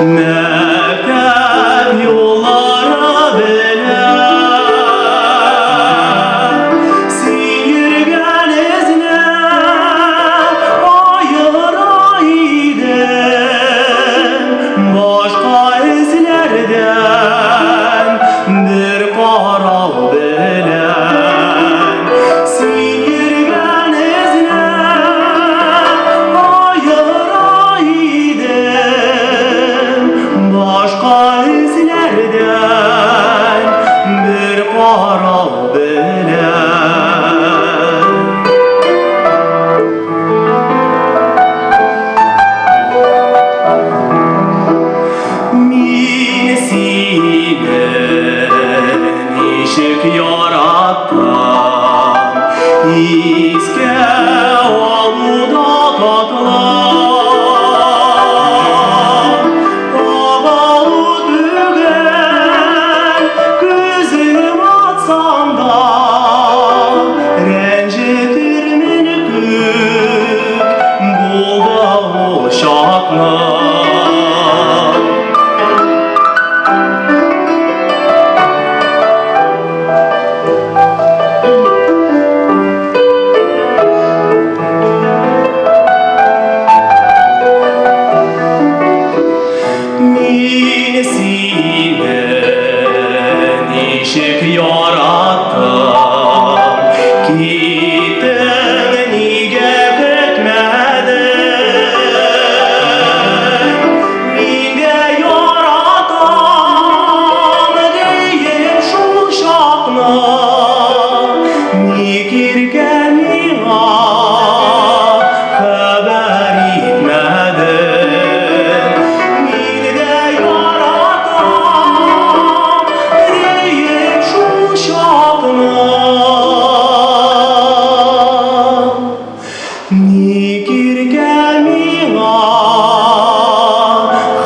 Mektep yollara belen sihirgen izne ayıra iden başka izlerden bir karal belen sihirgen izne ayıra iden başka izlerden bir karal belen. Min sinen ışık yaratan iske aluda katlan Ağalı dügen gözüm atsam da rencitir meni kük bulda uşaklar. Min sinen ışık yaratan gittin nige gitmedin minde yaratan deyim şu şakna nikirgen mina haber etmedin minde yaratan deyim şu şakna nikirgen mina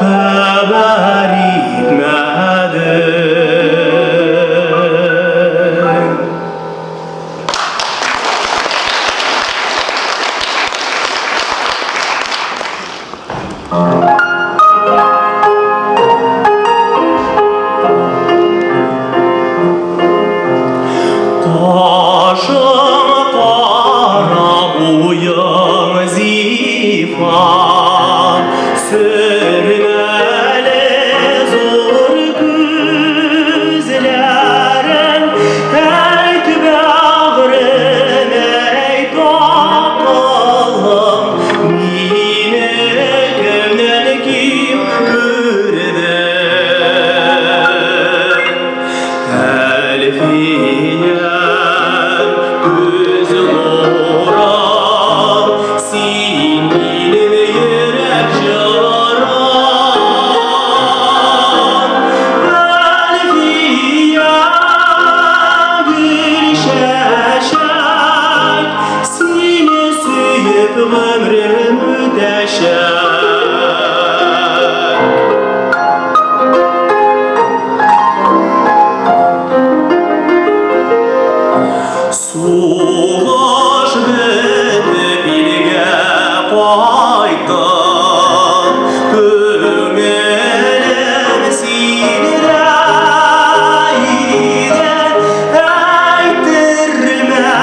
haber etmedin. Kaşım kara boyum zifan sürmeli zor güzlerin ey bağrım ey takalım mini gönül kim gördü Elfiyen gözüm oran sinin yürek yaran Elfiyen bir şeşek seni suyup ömrümü deşek Suğuş bitip ilge qaytdım Köngülüm sinireyden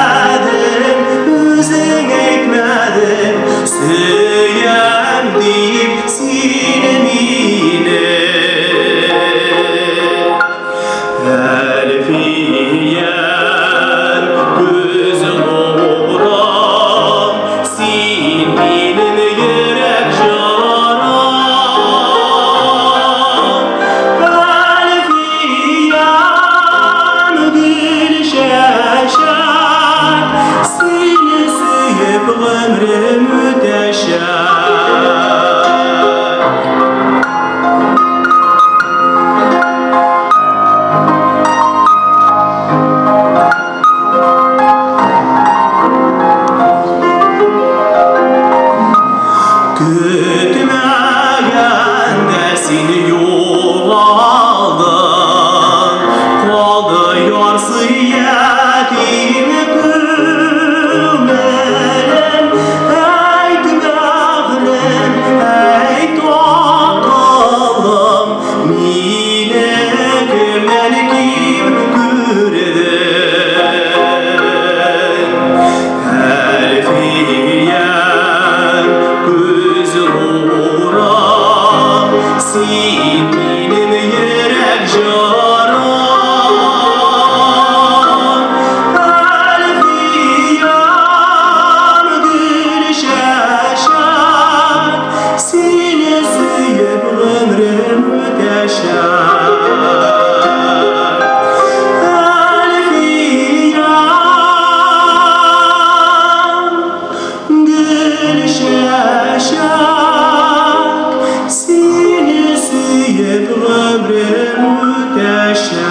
Eytirmedim, özün eytmedin Söyem deyip sinemini Elfiyen gözüm oran sinin yürek yaran Elfiyen gül şeşek seni suyup ömrümü deşek Gütməyəndə seni yol aldın Qaldı yarsı yetim gülmelim Ey bağrım, ey takalım ömrüm müteşer.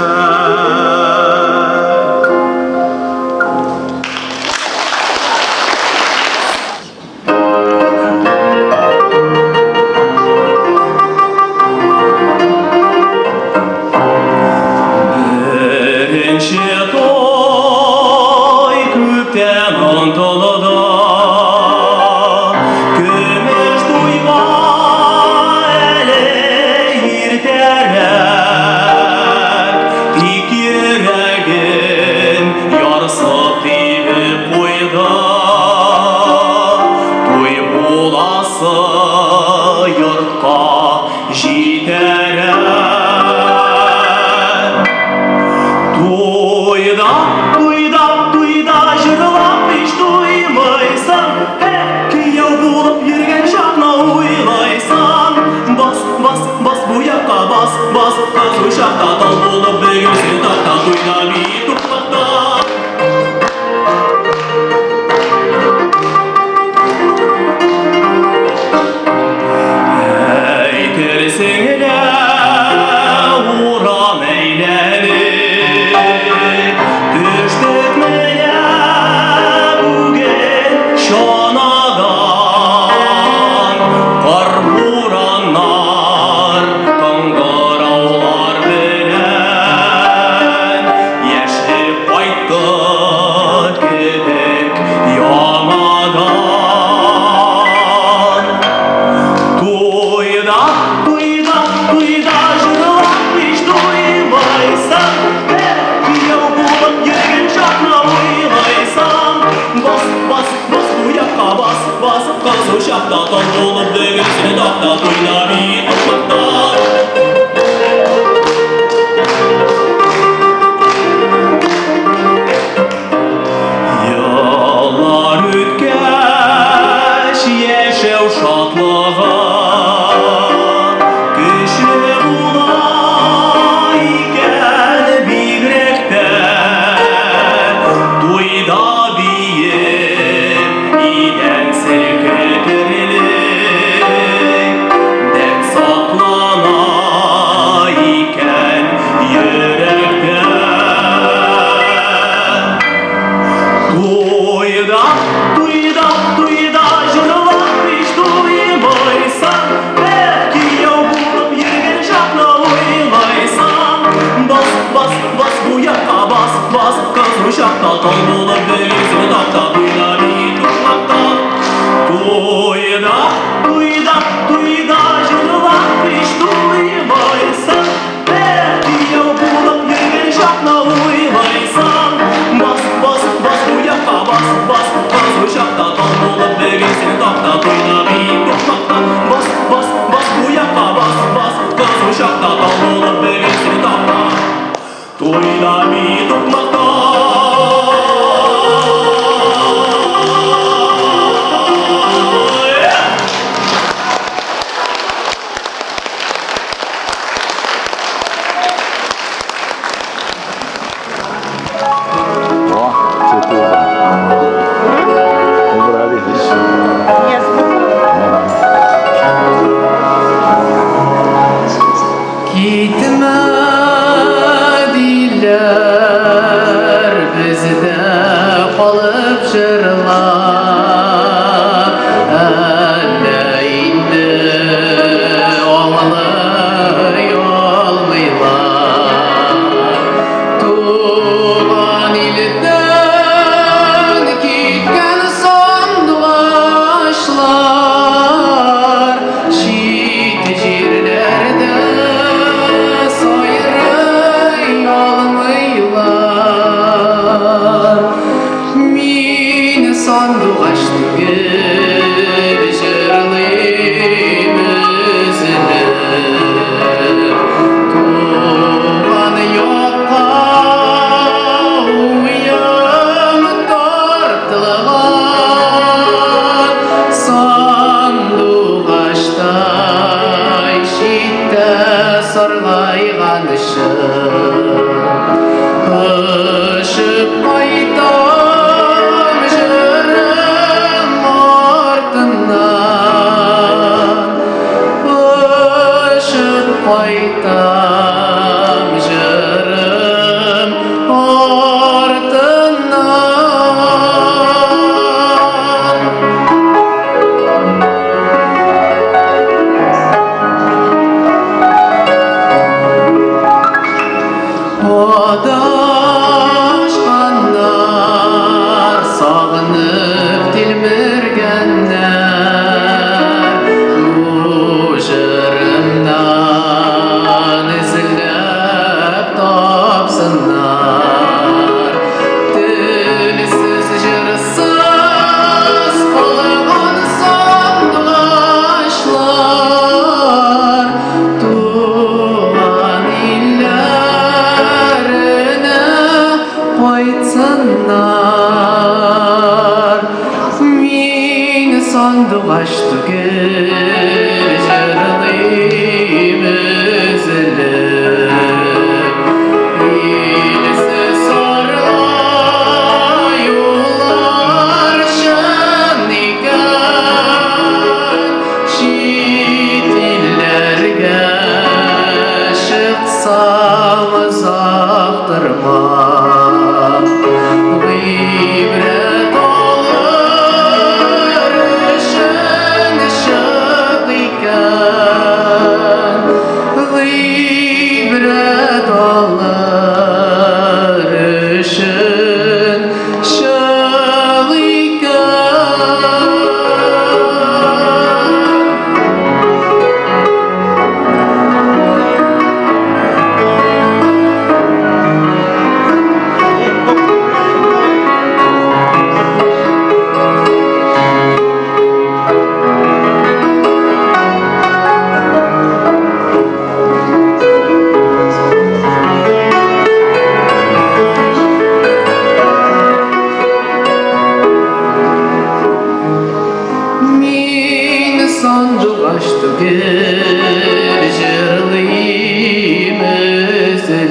Birinci toy küpten ontolada, gümüş duyma ele irterek, tik yüreğin yarısı tibip koyda, toy bulası yurtqa jiterek. Туйда, жырлап еш туймайсың, күйеу болып ерген шақна ойлайсың. Бас бұяққа бас, қыз ұшақта тал болып бөгесін тақта, туйда бей тұрмақта. Әйтерсің лә уран әйләніп, düştük meye bugün şanadan, kar buranlar, kangıravlar bilen, yeşil kayttık gidip yamadan. Tuyda, jırlap hiç duymaysan, kuyau bulup yürgen şakna oylaysan. Bas buyakka bas, kız uşakta tal bulup bөгесін тақта, tuyda bey тұрмақta. Yıllar ötkeş yaşau şadlığa, güçlü bula iken bigrekten, tuyda beyim iden silketirilik, dek saklana iken yürekten. Tuyda, jıрлап hiç duymaysan, kuyau болып ерген шақна ойлайсан. Бас бұяққа бас, қыз ұшақта тал болып бөгесін тақта, tuyda бей тұрмақта. Tuyda, jıрлап hiç duymaysan, kuyau болып ерген шақна ойлайсан. Бас бұяққа бас, қыз ұшақта тал болып бөгесін тақта, tuyda бей тұрмақта. Бас бұяққа бас, қыз ұшақта тал болып бөгесін тақта, tuyda бей тұрмақта. О, цветы убрали здесь. Gitme diller bizde kalıp jırlar, elle indi oğlay olmaylar. Tuğan ilden gitken sandılaşlar, şit jirlerde soyray olmaylar. Min sandılaştı jırlayım özünü, tuğan yokka uyum tortılgan. Sandılaştay şitte sarlaygan ışık kaytam jırım ardından, ışık kaytam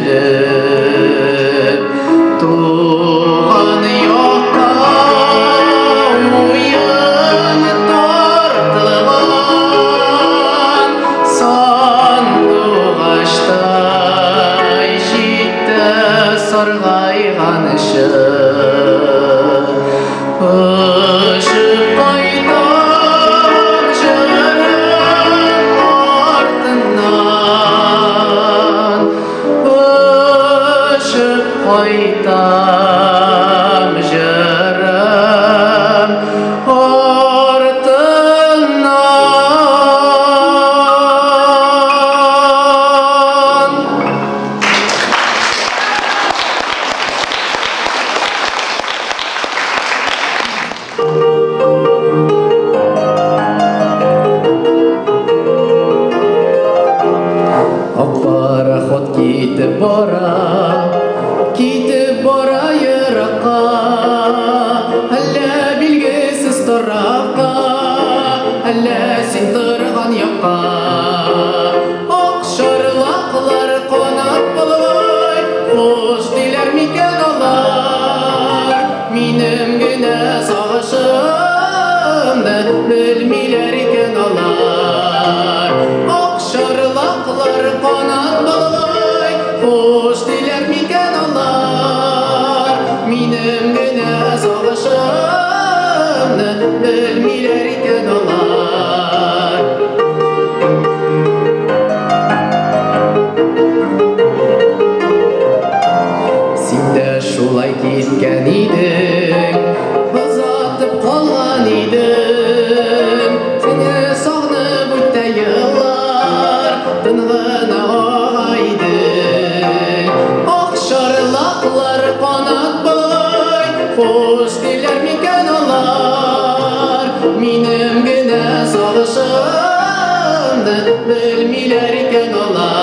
килеп, туган якка уен тартылган, сандугачтай җитте саргайган Ышып кайтам җырым артыннан, Ышып кайтам җырым артыннан. Ак пароход китеп бара еракка, әллә билгесез тарафка, әллә син торган якка. Ак шарлаклар канат булгай, хуш диләр микән алар? Минем генә сагышымды белмиләр икән алар. Ак шарлаклар канат булгай, хуш диләр микән алар? Минем генә сагышымды белмиләр икән алар. Син дә шулай киткән идең, озатып калган идең. Сине сагынып үтә еллар, тын гына ага идең. Ак шарлаклар канат булгай, хуш диләр микән алар? Минем генә сагышымды белмиләр икән алар.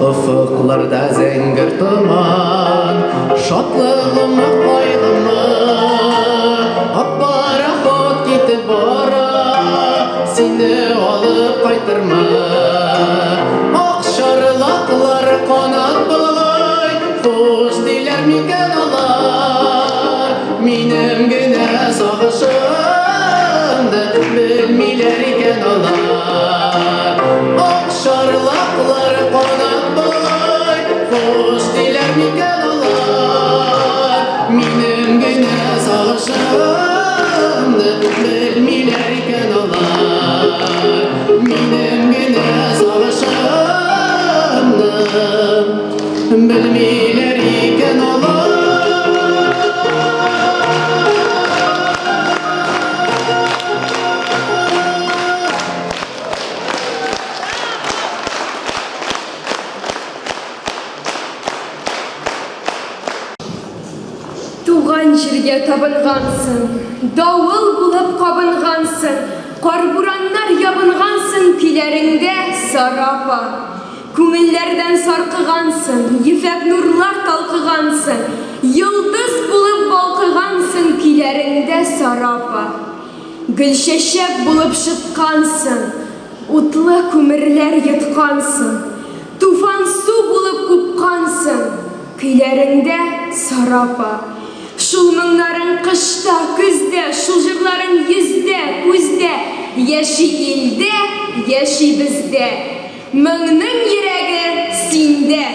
Офыкларда зәңгәр томан, шатлыгымы кайгымы, ак пароход китеп бара, сине алып кайтырмы? Ак шарлаклар канат булгай, хуш диләр микән алар? Минем генә сагышымды белмиләр икән алар. Ак шарлаклар канат булгай, хуш диләр микән алар? Минем генә сагышымды белмиләр икән алар. Минем генә сагышымды белмиләр икән алар. Туган җиргә табынғансың, давыл булып кабынғансың, карбураннар ябынғансың көйләреңдә сарапа. Күңелләрдән саркыгансың, ефәк нурлар талкыгансың, йолдыз булып балкыгансың көйләреңдә сарапа. Гөлчәчәк булып шыккансың, утлы күмерләр йоткансың, туфан су булып купкансың көйләреңдә сарапа. Шул моңнарың кышта, көздә, шул җырларың йөздә, күздә, яши илдә, яши бездә. Моңның йөрәге синдә.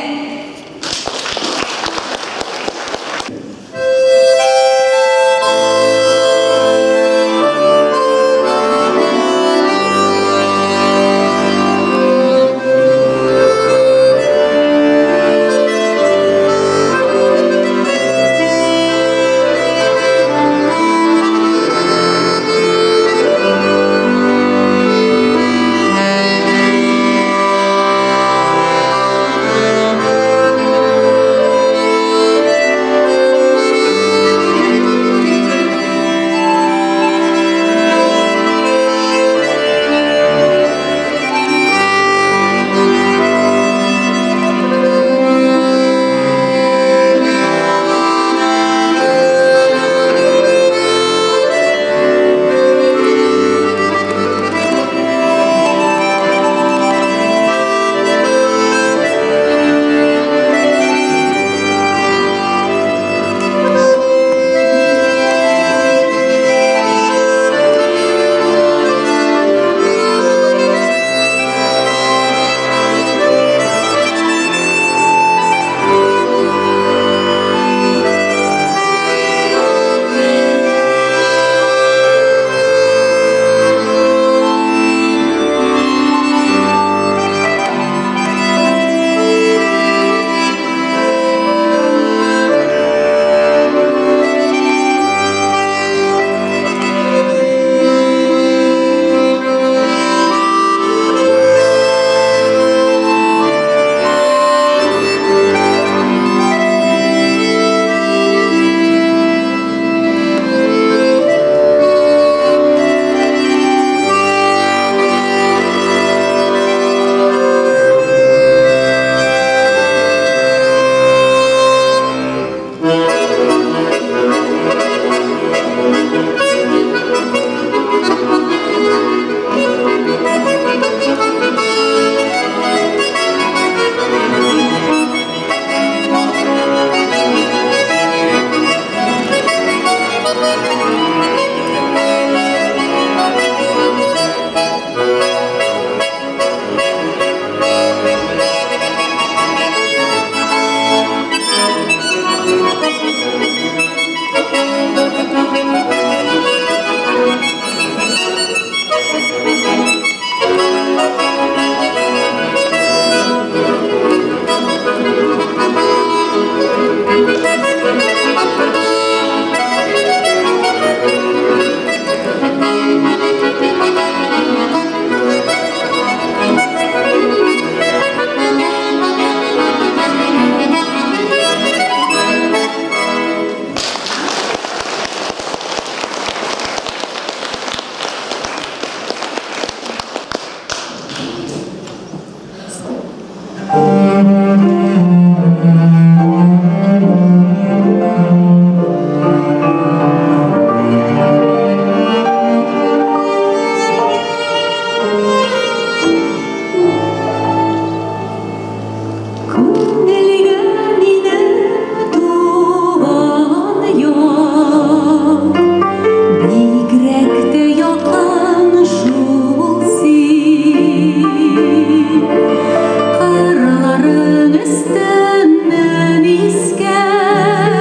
Күңелгә мине туган яр, бигрәк тә якын шул син. Кырларың өстеннән искән,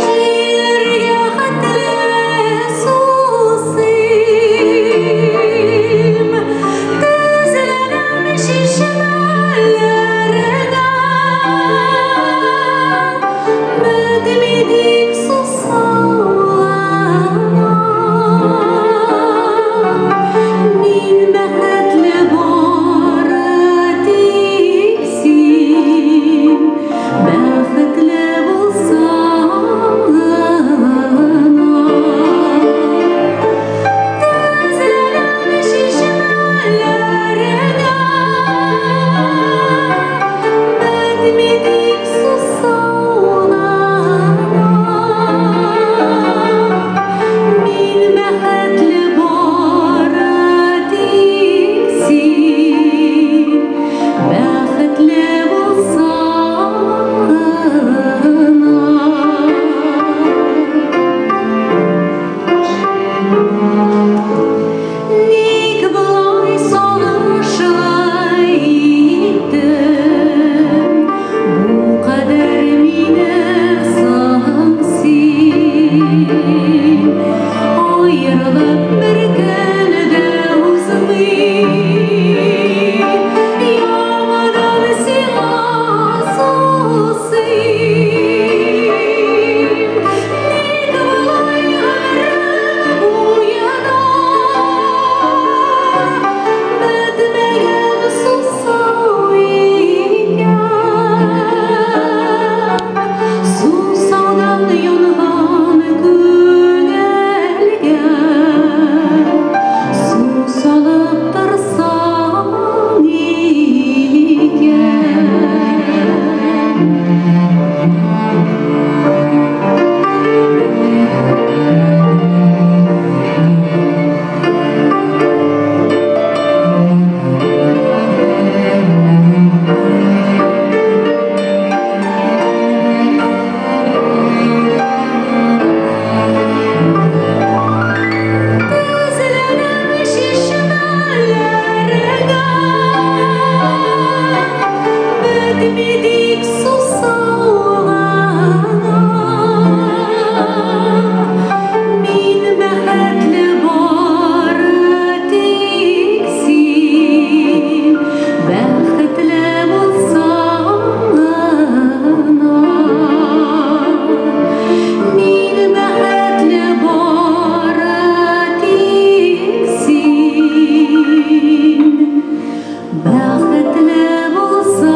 җиргә хәтле сусыйм. Тезләнәм чишмәләргә, бетмидик сусауларга. Мин бәхетле бары тик син, бәхетле булсаң гына. Тезләнәм чишмәләргә, бетмидик сусауларга. Мин бәхетле бары тик син, бәхетле булсаң гына. Ник болай салышлы иттең, бу кадәр мине соңсин? Аерылып бер көнне узмый, яңадан сиңа сусыйм. Ник болай гомерем буена бетмәгән сусау икән? Сусаудан янган күңелгә су салып торсаң икән. Тезләнәм чишмәләргә, бетмидик сусауга. Мин бәхетле бары тик син, бәхетле булсаң гына. Мин бәхетле бары тик син, бәхетле булсаң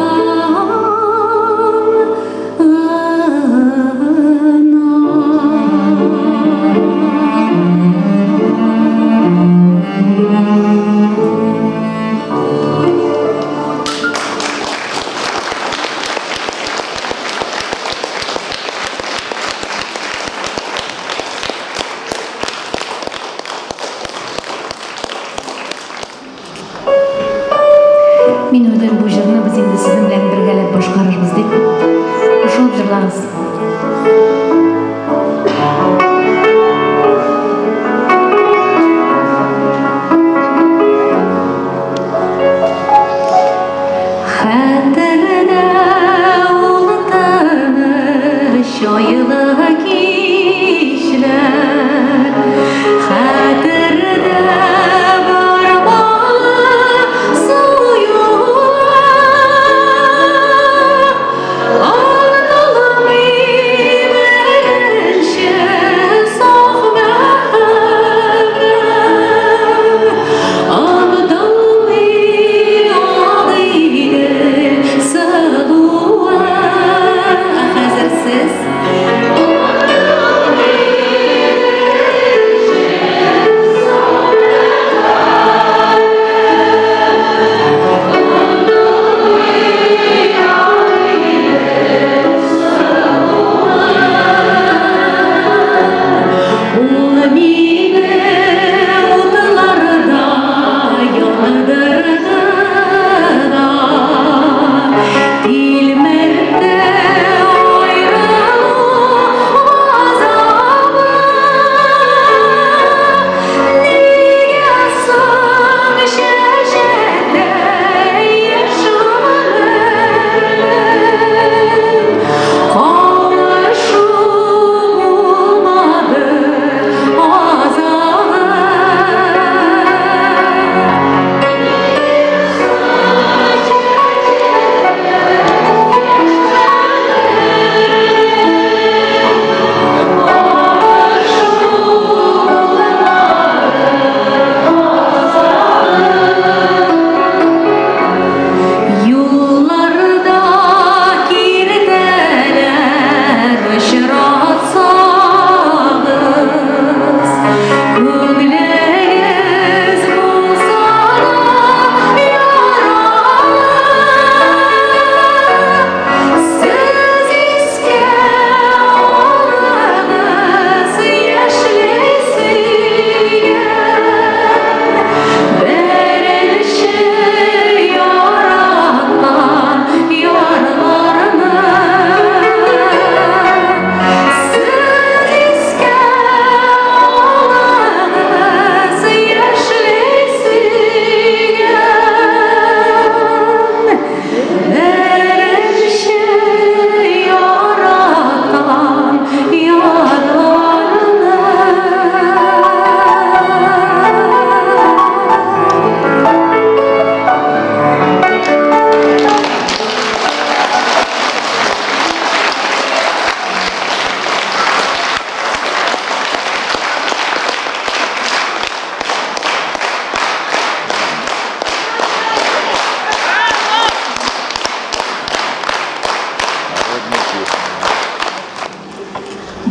Мин үдән бу җырны без инде сезнең белән бергәләп башкарырбыз дип кушылып җырларбыз. Хәтердә ул тыныч айлы кичләр, хәтердә барма суюк. Аңлалым имәгәнче саф бәхәт, аңдалмый агыйдел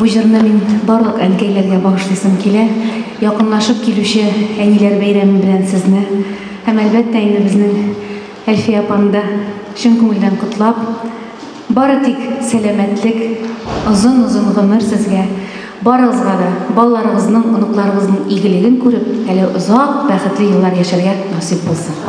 Бу җырны мин барлык әнкәйләргә багышлыйсым килә. Якынлашып килүче әниләр бәйрәме белән сезне һәм әлбәттә инде безнең Әлфия апаны да чын күңелдән котлап, бары тик сәламәтлек, озын-озын гомер сезгә, барыгызга да балаларыгызның, оныкларыгызның игелеген күреп, әле озак бәхетле еллар яшәргә насип булсын.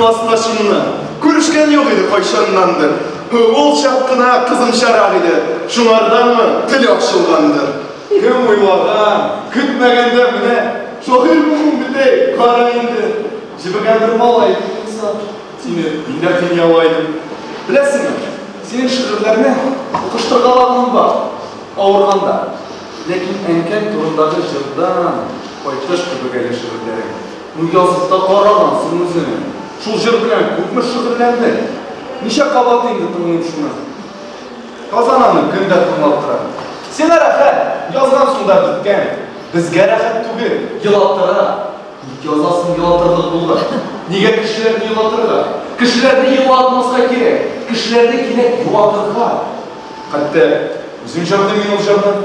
классташымны көрішкен yok еді қойшаннанды. Ол шапқына қызым шарақ еді, шұңарданмы тілі ашылғанды. Кім ойлаған, күтмегенде міне, шоғыр мұның білдей қарайынды. Жібіген бір малай болса, сені бейнәтен ялайдым. Білесің ме, сенің шығырларына ұқыштырғалағын бар, ауырғанда. Лекін әнкен тұрындағы жырдан қойтыш күбігелі шығырларың. Ну yazıqda qarağansın özünü. Şul jır bilen köpmü шығырларды. Неше қабат енді тұғының шуна? Қазананы күнді тұңалттыра. Сен әрәқәт, язған сұнда біткен. Бізге әрәқәт түгі, елаттыра. Язасын елаттырдық болды. Неге кішілерді елаттырға? Кішілерді елатмасқа керек. Кішілерді керек елаттырға. Қатты, өзің жарды мен ол жардың.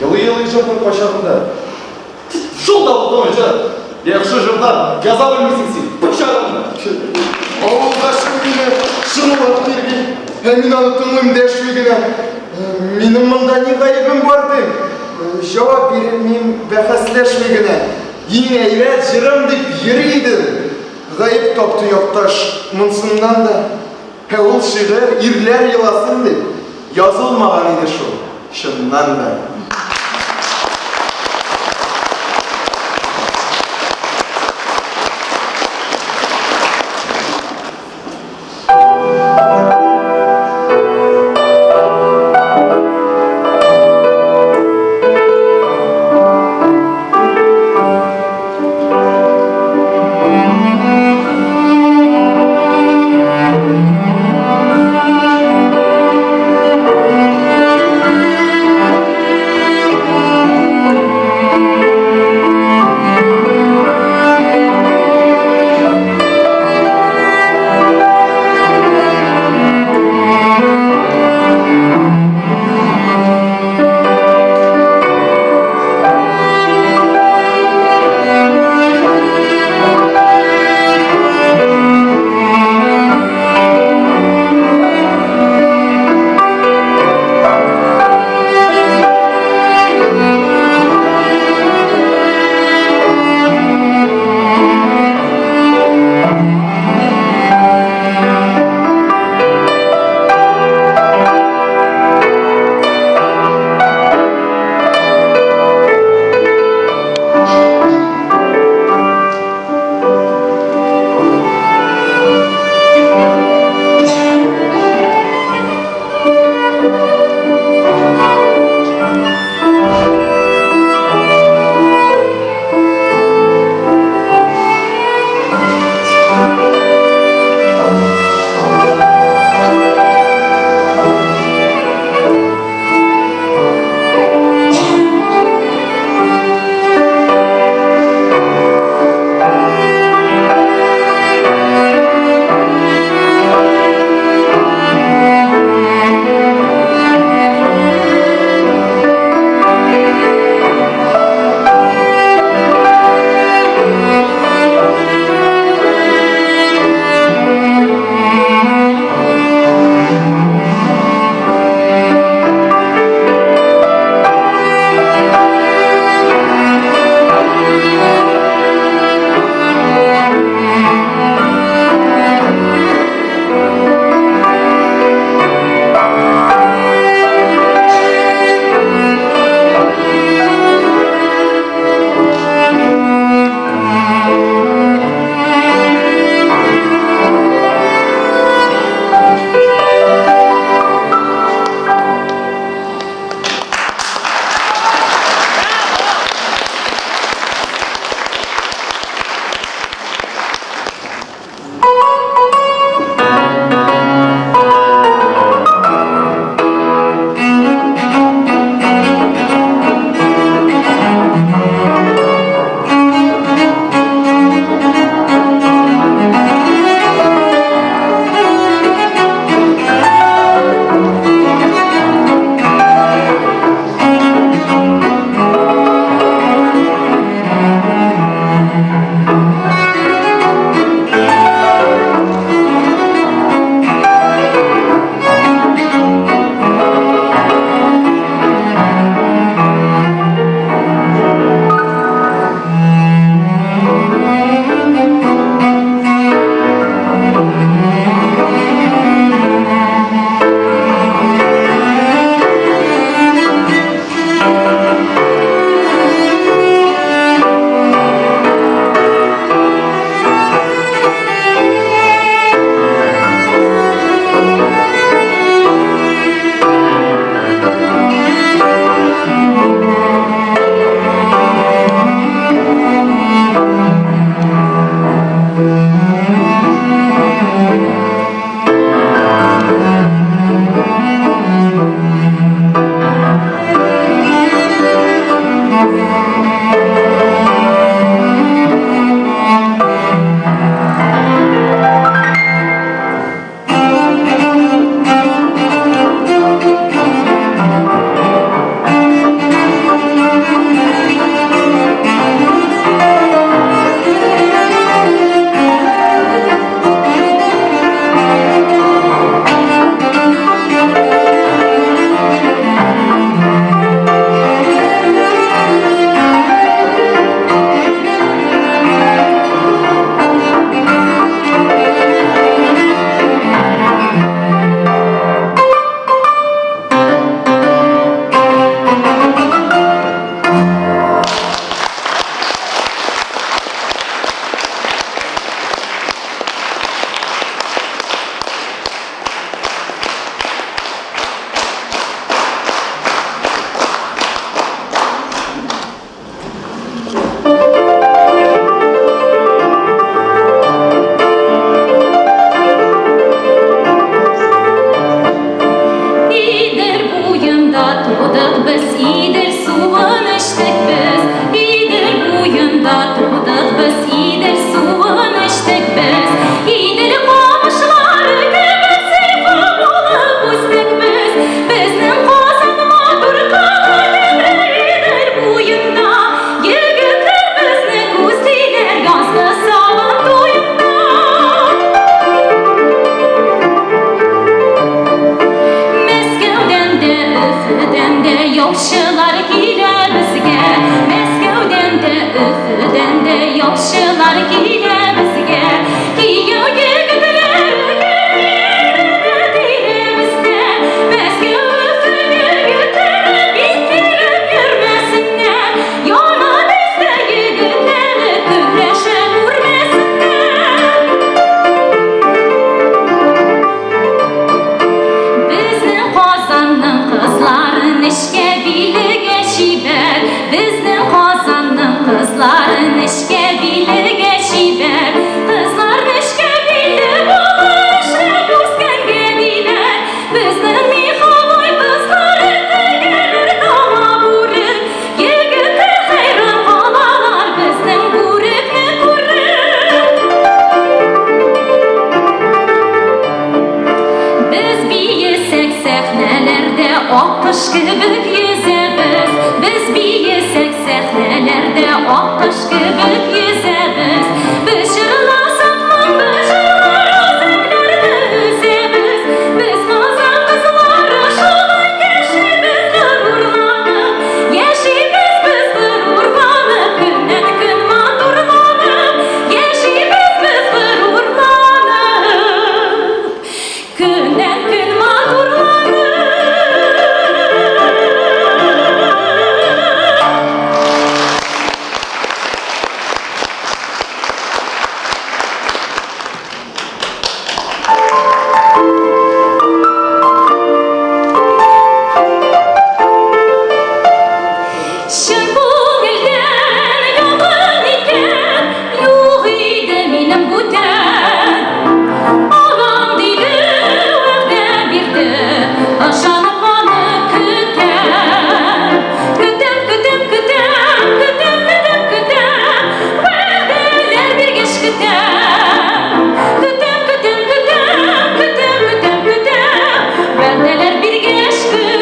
Елы-елы жардың қашағында. Шол да болды ой жар. Яқшы жырдан, яза білмесің сен. Пұшағында. Ауылға шүгіне шынылап берген, мен аны тұңым дәшігіне. Менің мұнда не ғайыбым барды? Жауап берем мен бәқәсләшмегіне. Ең әйрәт жырым деп ерейді. Ғайып топты яқташ мұнсыннан да. Ол шығыр ирлер еласын деп. Yazılмаған еді шо, шыннан да. kebek yüzemiz, biz biyesek sahnelerde akış kebek yüzemiz. Bışırlasak mı bışırlar özellerini üzemiz. Biz nazan kızlar aşılan yaşımız gururlanıp, yaşımız biz gururlanıp, günden gün maturlanıp, yaşımız biz gururlanıp, günden gün maturlanıp. Şın ko'ngildan yog'in ekan, yo'q edi mening butan. Olam deydi, va'da berdi, ishonib mani kutan. Kutam, kutam, kutam, kutam, kutam, kutam, va'dalar bergach kutam. Kutam, kutam, kutam, kutam, kutam, kutam, va'dalar bergach kutam.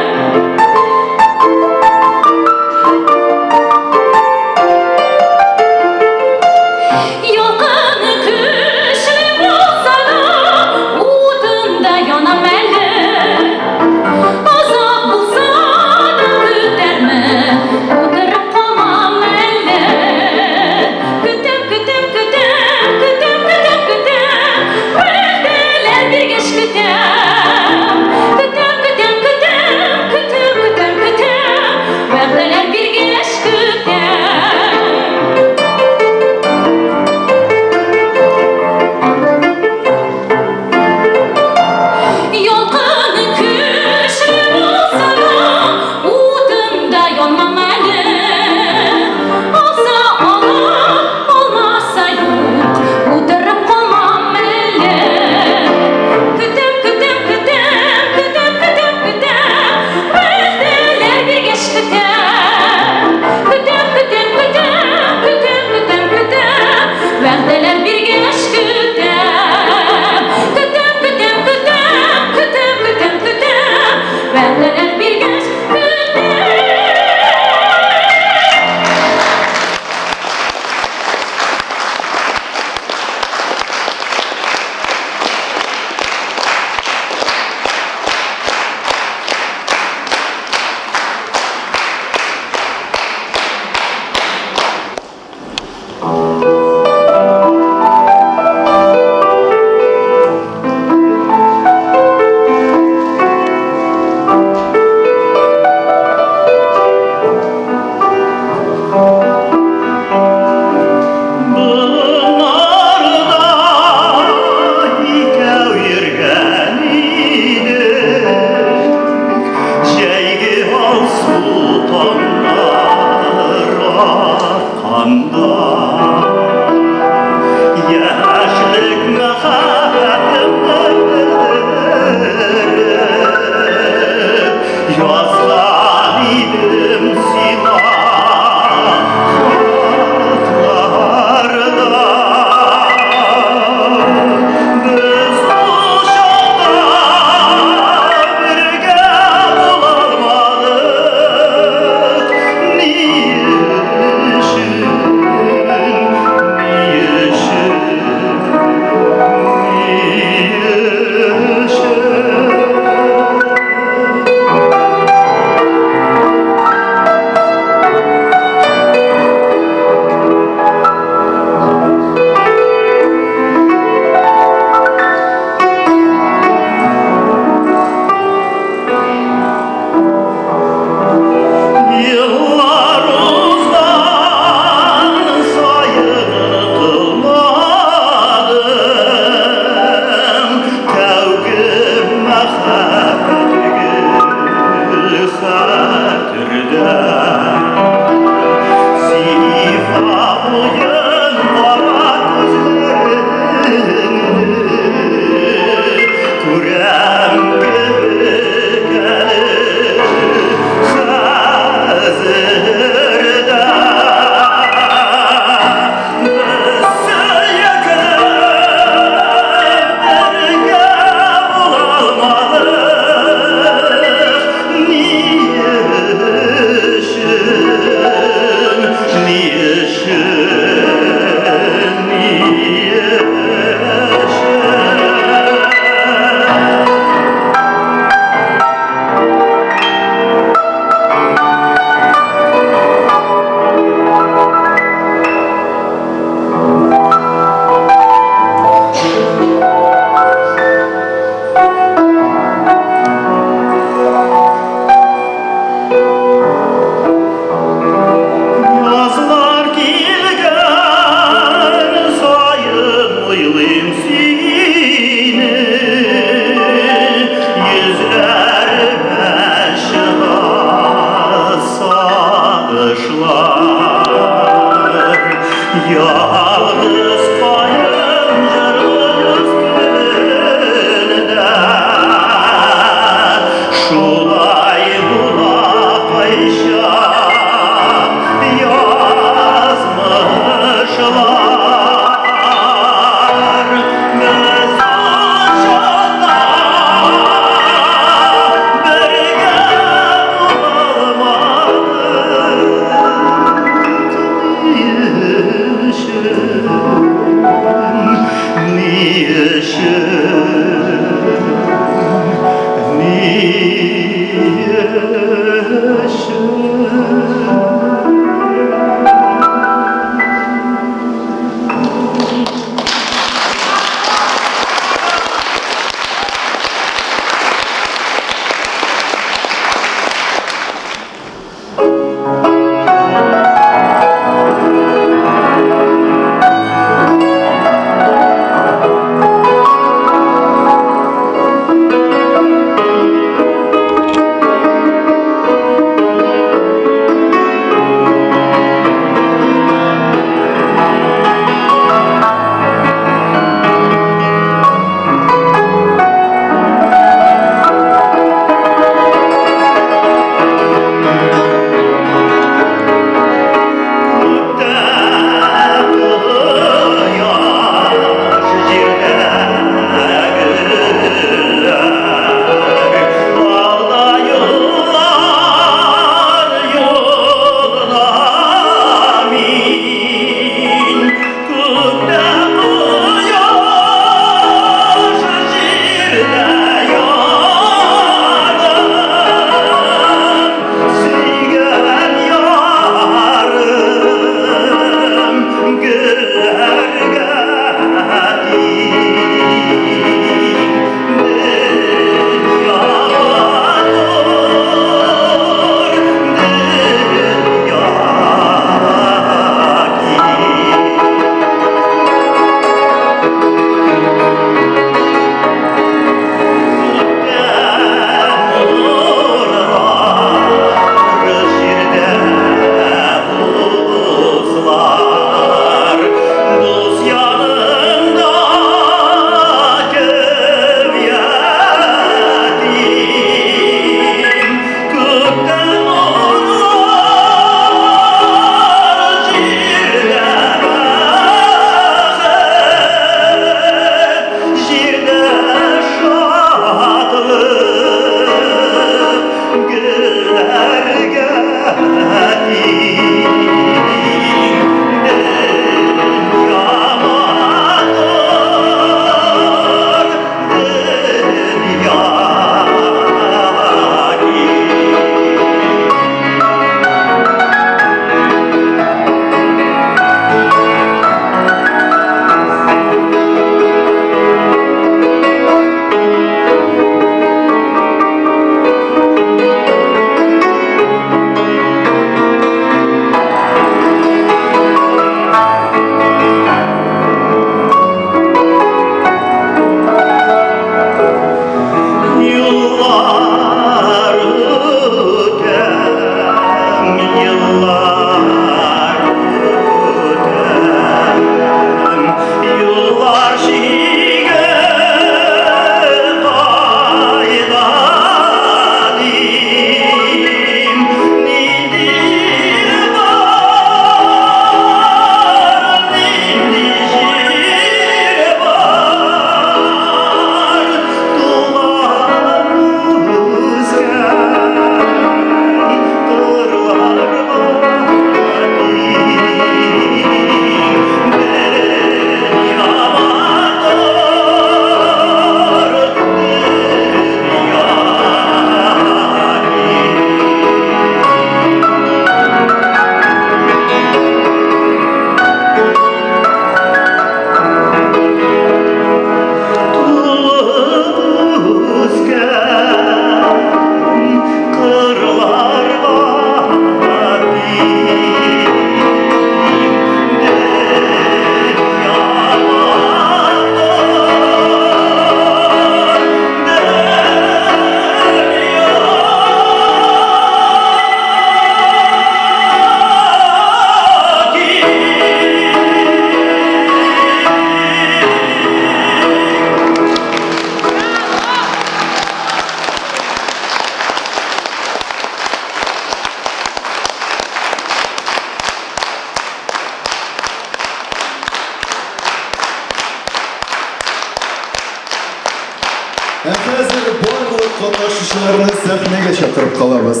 катнашучыларны сәхнәгә чакырып калабыз.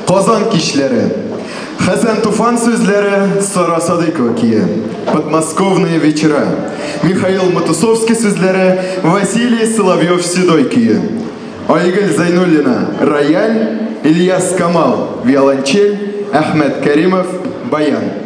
Казан кичләре. Хәсән Туфан сүзләре, Сара Садыкова кие. Подмосковные вечера. Михаил Матусовский сүзләре, Василий Соловьев Седой кие. Айгөл Зайнуллина рояль, Ильяс Камал виолончель, Ахмед Каримов баян.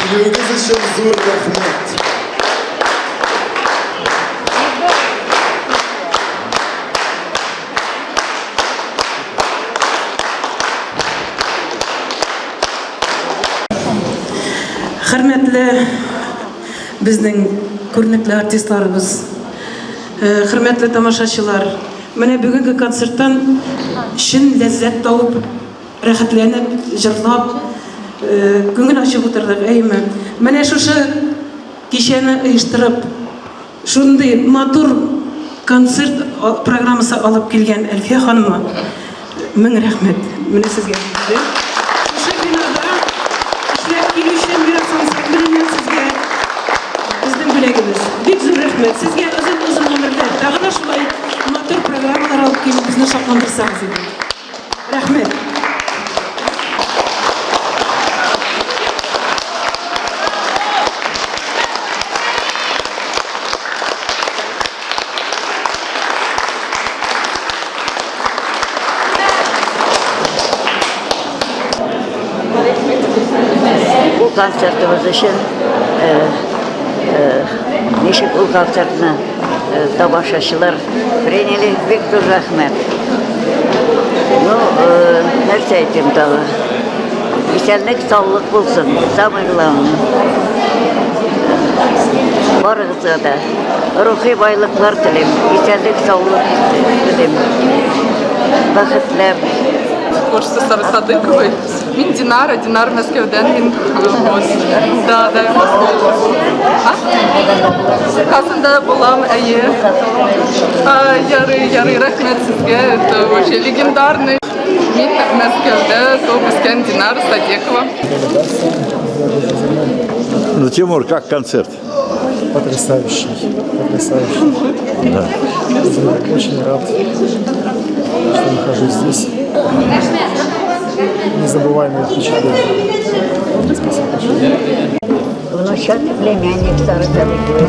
Күлүгүңүз үчүн зур рахмат. Хөрмәтле безнең күренекле артистларыбыз, хөрмәтле тамашачылар, менә бүгенге концерттан чын ләззәт табып, рәхәтләнеп, җырлап, күңел ачып утырдык, әйме. Менә шушы кичәне оештырып, шундый матур концерт программасы алып килгән Әлфия ханыма мең рәхмәт. Менә сезгә. Шушы бинада эшләп килүче мирас ансамбленә сезгә безнең бүләгебез. Бик зур рәхмәт. Сезгә озын гомерләр, тагы да шулай матур программалар алып килеп безне шатландырсагыз иде. Рәхмәт. концертimiz için nişik ul konsertini tamaşaçılar приняли. Виктор рахмет. Ну, нәрсе айтayım daha. Esenlik, sağlık bulsun. Самое главное. Barınıza da ruhi baylıklar dileyim. Esenlik, sağlık dileyim. Бақытлар. Творчество Сары Садыковой. Мин Динар Мәскеуден, мин да. Қасында болам, әйе. Ярый рахмет сізге, это вообще легендарный. Мин Мәскеуде туып өскен Динар Садыкова. Ну, Тимур, как концерт? Потрясающий. Да. Очень рад, что нахожусь здесь. Незабываемые впечатления. Спасибо большое. Внучат племянник Сары Садыковой.